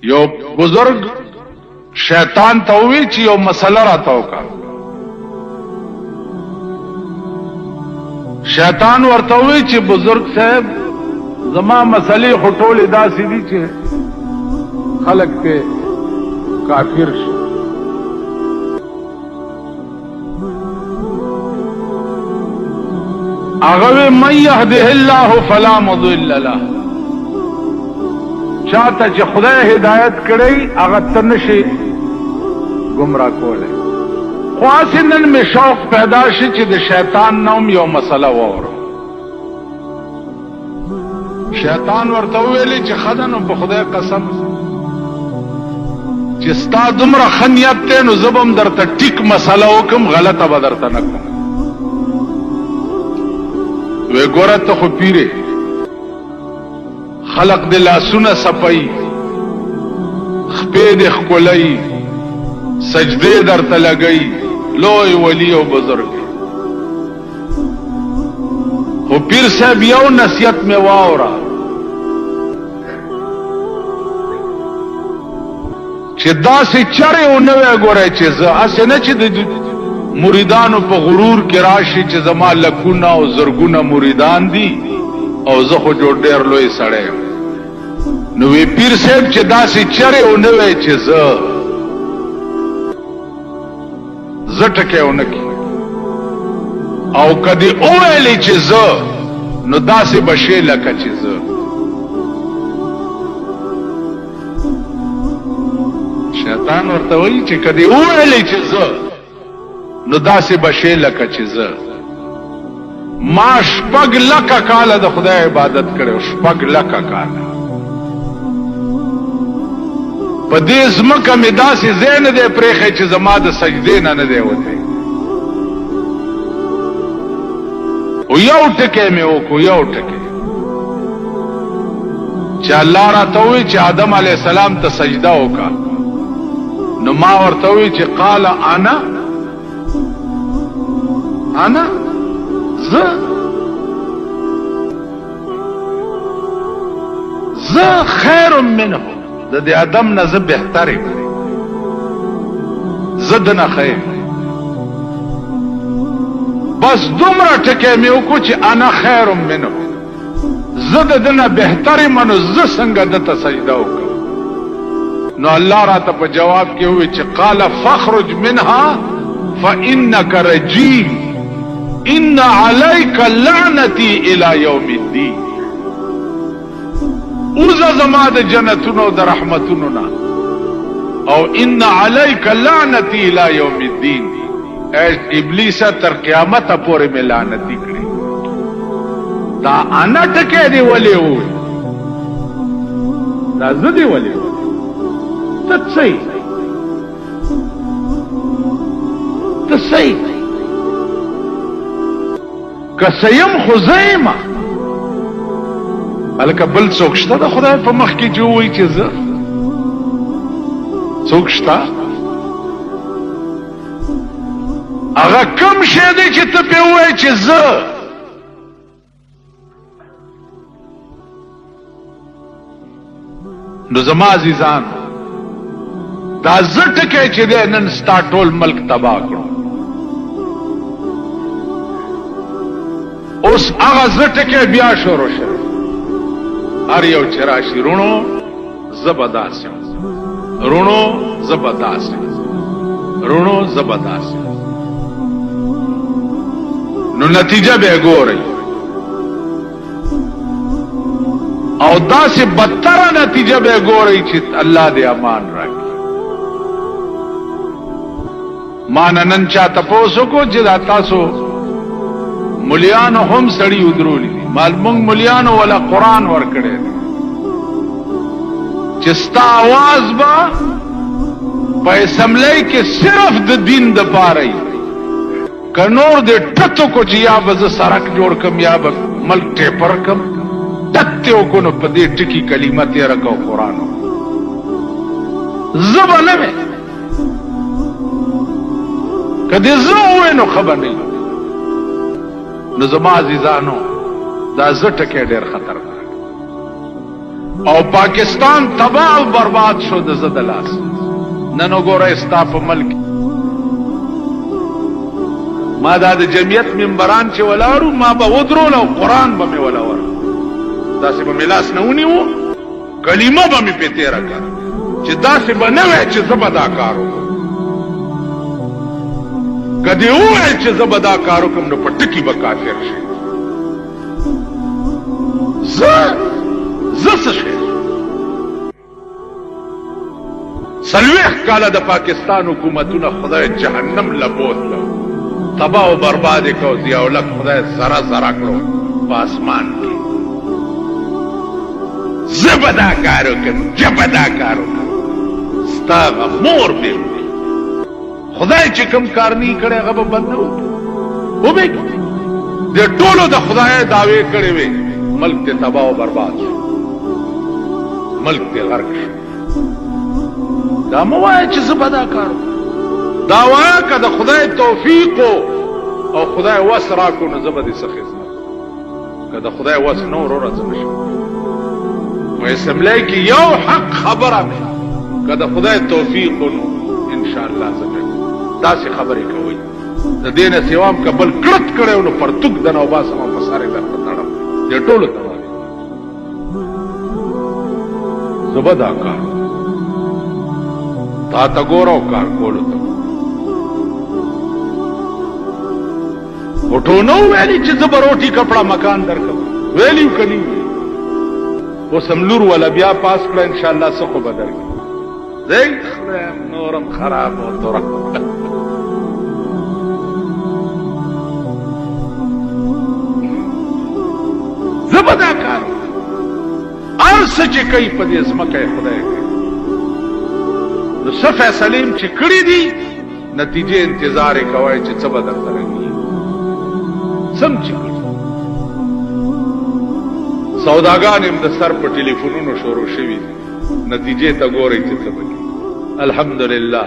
یو بزرگ شیطان ته وی چې یو مسله راته وکړه. شیطان ورته وی چې بزرگ صاحب زما مسلې خو ټولې داسې دي چې خلق په کافر شي. هغه من يهده الله فلا مضل له، چاته چې خدای هدایت کړی هغه ته نشي گمراه کولی. خو هسې نن مې شوق پیدا شي چې د شیطان نوم یو مسله واورم. شیطان ورته وویلې چې ښه ده نو په خدای قسم چې ستا دومره ښه نیت دی نو زه به هم درته ټیک مسله وکړم، غلطه به درته نه کوم. وی ګوره ته خو پیرې خلق د لاسونه صفایي، خپې د ښکلوي، سجدې درته لګوي، لوی ولی او بزرگ. خو پیر صاحب یو نصیحت مې واوره چې داسې چرې ونه وی ګورئ چې زه هسې نه چې د مریدانو په غرور کې راشي چې زما لکونه او زرګونه مریدان دي او زه خو جوړ ډېر لوی سړی یم. نو وی پیر صاحب چې داسې چرې ونه وی چې زه ټکی ونه کړي او کدی اوویلې چې زه نو داسې به شی لکه چې زه. شیطان ورته وایي چې کدی اوویلې چې زه نو داسې به شی لکه چې زه. ما 6 لکه کاله د خدای عبادت کړی، 6 لکه کاله. په دې ځمکه مې داسې ځای نه دی پرېښی چې زما د سجدې نه دی وتی. او یو ټکی مې وکړو، یو ټکی چې الله راته ووایي چې آدم علیه السلام ته سجده وکړه. نو ما ورته ووایي چې قال انا زه خیر منه، د دې آدم نه زه بهتر یم، زه دنه خیر. بس دومره ټکی مې وکړو چې انا خیر منه، زه د دنه بهتر یم، نو زه څنګه دته سجده وکړم. نو الله راته په جواب کې ووایي چې قال فاخرج منها فانك رجيم ان عليك لعنتي الى يوم الدين. اوزه زما د جنتونو د رحمتونو نه، او ان عليك لعنتي الى يوم الدين. ابلیس تر قیامت پورې مې لعنتی کړی. دا انا ټکی دی ولې ووی، دا زه دی ولې ووی، ته صحیح که سیم خو زیمه هلکه بل څوک شته د خدای په مخ کې چې ووایي چې زه څوک شته؟ هغه کم شی دی چې ته پې ووایې چې زه؟ نو زما عزیزان دا زه ټکی چې دی نن ستا ټول ملک تباه کړو. اوس هغه زه ټکی بیا شروع شو. هر یو چې راشي رونو زه به داسې یم، رونو زه به داسې یم، رونو زه به داسې یم. نو نتیجه به یې ګورئ او داسې بدتره نتیجه به یې ګورئ چې الله دې امان راکړي. ما نن چا تپوس وکړو چې دا تاسو ملیانو هم سړي ودرولی دي، مال مونږ ملیانو ولا قرآن ورکړی دی چې ستا آواز به په اسمبلی کې صرف د دین د پاره وي، که نور دې ټتو کو چې یا به زه سړک جوړ کم یا به ملک ټیپر کم، ټت یې وکړو نو په دې ټکي کلمه تېره کو قرآن زه به نه وې، که دې زه ووې نو ښه به نه وي. نو زما عزیزانو دا زه ټکی ډېر خطرناک. او پاکستان تباہ او برباد شو د زه د لاس نن وګوره ستا په ملک ما دا د جمعیت ممبران چې ولاړو ما به ودرول او قرآن به مې ولاور داسې به مې لاس نه ونیو کلمه به مې پې تېره کړه چې داسې به نه وی چې زه به دا کار وکړم که دې وویل چې زه به دا کار وکړم نو په ټکي به کافر شي زه څه شی 40 کاله د پاکستان حکومتونه خدای جهنم لبوتله تباہ و برباد کو ضیاءالحق خدای زرا زرا کړو په اسمان کې زبدا کارو کوم جبدا کارو ستا مور به خدای چې کوم کار نه کړي هغه به بند و به د ټولو د خدای دعوی کړي وي ملک ته تباہ و برباد شو ملک ته غرق شو دا مو وایي چې زبدا کارو دا وایه که د خدای توفیق او خدای وس راکو نو زه به دې څه خېزنه که د خدای وس نه وروره زه به شم و اسمبلی کې یو حق خبره مې که د خدای توفیق نو انشاءالله زه به داسې خبرې کوئ د دې نه سوا م که بل کړت کړی نو پرتوک د نه وباسم او په سارې درته تړم دې ټولو ته وایي زه به دا کار تا ته ګوره او کار کولو ته وټو نو ویلی چې زه به روټي کپړه مکان درکم ویلی کني اوس هم لور ولا بیا پاس کړه انشاءالله څه خو به درکړي دی خدایم نورم خراب او توره زه به دا کار هر څه چې کوي په دې ځمکه یې خدای کوي نو څه فیصلې م چې کړي دي نتیجې انتظار یې کوئ چې څه به درته رنګي سم چې سوداګان هم د سر په ټلیفونونو شروع شوي نتیجې ته ګورئ چې څه به الحمدلله